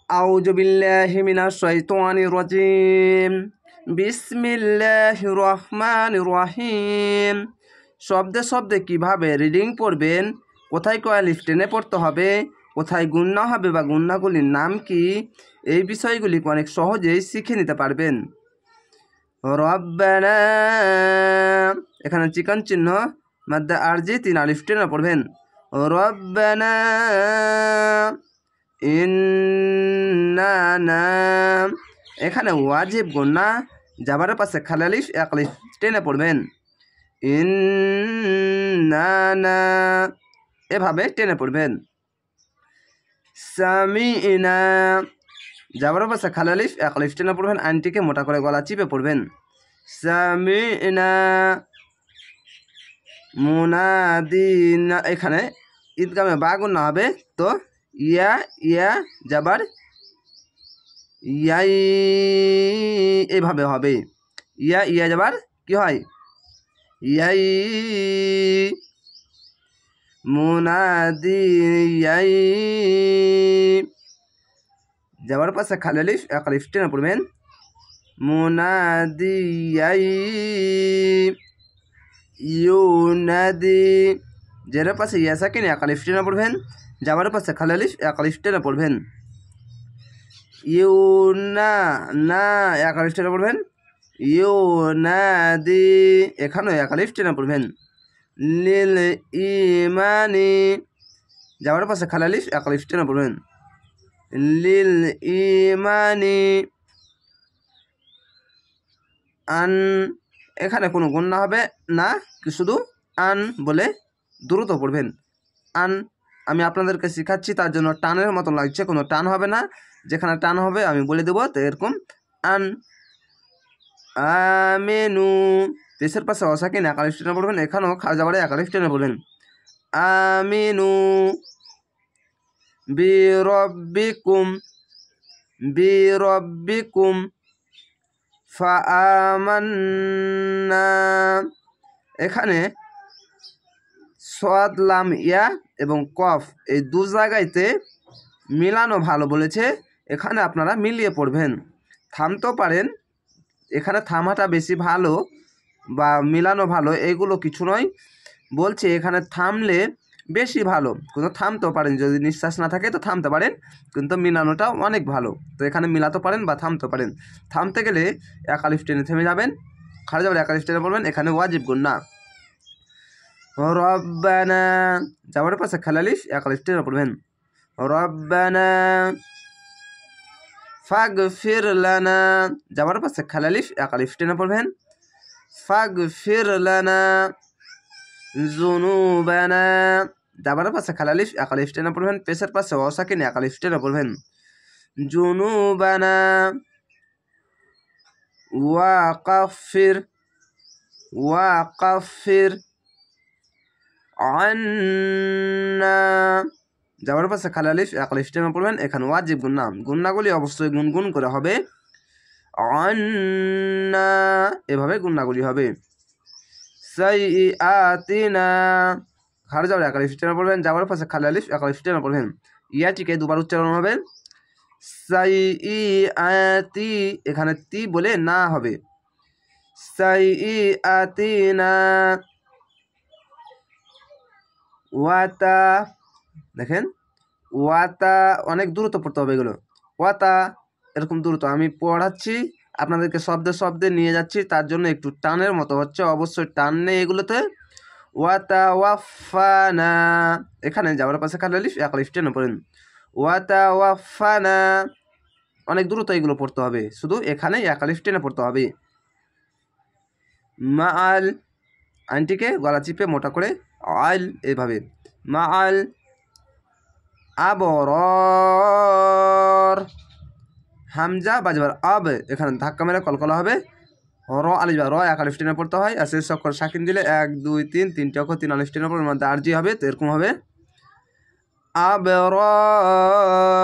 আউযু বিল্লাহি মিনাশ শাইতানির রাজিম। বিসমিল্লাহির রহমানির রহিম। শব্দে শব্দে কিভাবে রিডিং পড়বেন, কোথায় কয় আলিফ টেনে পড়তে হবে, কোথায় গুণনা হবে বা গুণনাগুলির নাম কি, এই বিষয়গুলি অনেক সহজেই শিখে নিতে পারবেন। রব্বানা, এখানে চিকন চিহ্ন মাদ্দা আরজি 3 আলিফ টেনে পড়বেন। রব্বানা ইন্নানা, এখানে ওয়াজিব গুণনা, জাবারের পাশে খালি আলিফ 1 আলিফ টেনে পড়বেন। ইন্নানা, এভাবে টেনে পড়বেন। সামিনা, জাবারের পাশে খালি আলিফ 1 আলিফ টেনে পড়বেন। আইনটিকে মোটা করে গলা চিপে পড়বেন। সামিনা। মুনাদিনা, এখানে ঈদগামে বা গুণনা হবে, তো ইয়া ইয়া জাবার ইয়াই, এভাবে হবে। ইয়া ইয়া যাবার কি হয়, ইয়াই। মুনাদি ইয়াই, যাবার পাশে খালি আলিফ 1 আলিফ টেনে পড়বেন। মুনাদি ইয়াই ইউনাদি, জের পাশে ইয়া সাকিন 1 আলিফ টেনে পড়বেন। যাবার পাশে খালি আলিফ 1 আলিফ টেনে পড়বেন। ইউনা না 1 আলিফ টেনে পড়বেন। ইউনাদি, এখানেও 1 আলিফ টেনে পড়বেন। লিল ইমানি, যাওয়ার পাশে খালি আলিফ 1 আলিফ টেনে পড়বেন। লিল ইমানি। আন, এখানে কোনো গুণনা হবে না, শুধু আন বলে দ্রুত পড়বেন। আন, আমি আপনাদেরকে শেখাচ্ছি তার জন্য টানের মতো লাগছে, কোনো টান হবে না। যেখানে টান হবে আমি বলে দেবো, তো এরকম আন। আমেনু, পেশের পাশে অসাকিন 1 আলিফ টেনে পড়বেন। এখানেও যাবারে 1 আলিফ টেনে পড়বেন। আমিনু বিরব্বিকুম, বিরব্বিকুম। ফাআমান্না, এখানে সাদ লাম ইয়া এবং কফ এই দু জায়গাতে মিলানো ভালো বলেছে, এখানে আপনারা মিলিয়ে পড়বেন। থামতেও পারেন, এখানে থামাটা বেশি ভালো বা মিলানো ভালো, এইগুলো কিছু নয় বলছে। এখানে থামলে বেশি ভালো, কিন্তু থামতেও পারেন, যদি নিঃশ্বাস না থাকে তো থামতে পারেন, কিন্তু মিলানোটা অনেক ভালো। তো এখানে মিলাতে পারেন বা থামতে পারেন। থামতে গেলে 1 আলিফ টেনে থেমে যাবেন, খালি যাবেন 1 আলিফ টেনে পড়বেন। এখানে ওয়াজিব গুণনা। রব্বানা, যাওয়ার পাশে খালি আলিফ 1 আলিফ টেনে পড়বেন। রব্বানা ফাগফির লানা, যাওয়ার পাশে খালি আলিফ 1 আলিফ টেনে পড়বেন। ফাগফির লানা যুনুবানা, যাবার পাশে খালি আলিফ 1 আলিফ টেনে পড়বেন। পেশের পাশে অসাকিন 1 আলিফ টেনে পড়বেন। যুনুবানা। ওয়াকাফির, ওয়াকাফির আন্না, যাবার পাশে খালি আলিফ 1 আলিফ টেনে পড়বেন। এখানে ওয়াজিব গুণনা, গুণনাগুলি অবশ্যই গুনগুন করে হবে। আন্না, এভাবে গুণনাগুলি হবে। সাইআতিনা, খালি যাবার 1 আলিফ টেনে পড়বেন। যাবার পাশে খালি আলিফ 1 আলিফ টেনে পড়বেন। ইয়াটিকে দুবার উচ্চারণ হবে। সাইআতি, এখানে তি বলে না হবে। সাইআতিনা। ওয়াতা, দেখেন ওয়াতা অনেক দ্রুত পড়তে হবে এগুলো। ওয়াতা, এরকম দ্রুত আমি পড়াচ্ছি, আপনাদেরকে শব্দে শব্দে নিয়ে যাচ্ছি, তার জন্য একটু টানের মতো হচ্ছে, অবশ্যই টান নেই এগুলোতে। ওয়াতা ওয়াফানা, এখানে যাওয়ার পাশে খালি আলিফ 1 আলিফ টেনে পড়েন। ওয়াতা ওয়াফানা, অনেক দ্রুত এগুলো পড়তে হবে, শুধু এখানে 1 আলিফ টেনে পড়তে হবে। মাআল, আইনটিকে গলা চিপে মোটা করে আল, এভাবে মাআল আবরার। হামজা বাজবার আব, এখানে ধাক্কা মেরে কলকলা হবে। র আলিফ, র 1 আলিফ টেনে পড়তে হয়, আর শেষ অক্ষর সাকিন দিলে 1 2 3 তিনটে অক্ষর 3 আলিফ টেনে পড়বে, মধ্যে আরজি হবে, তো এরকম হবে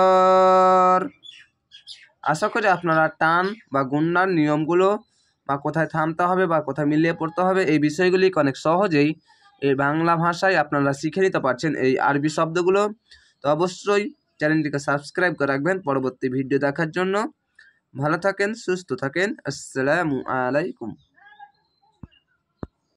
আবরার। আশা করি আপনারা টান বা গুণনার নিয়মগুলো বা কোথায় থামতে হবে বা কোথায় মিলিয়ে পড়তে হবে, এই বিষয়গুলি অনেক সহজেই এই বাংলা ভাষায় আপনারা শিখে নিতে পারছেন এই আরবি শব্দগুলো। তো অবশ্যই চ্যানেলটিকে সাবস্ক্রাইব করে রাখবেন পরবর্তী ভিডিও দেখার জন্য। ভালো থাকেন, সুস্থ থাকেন। আসসালামু আলাইকুম।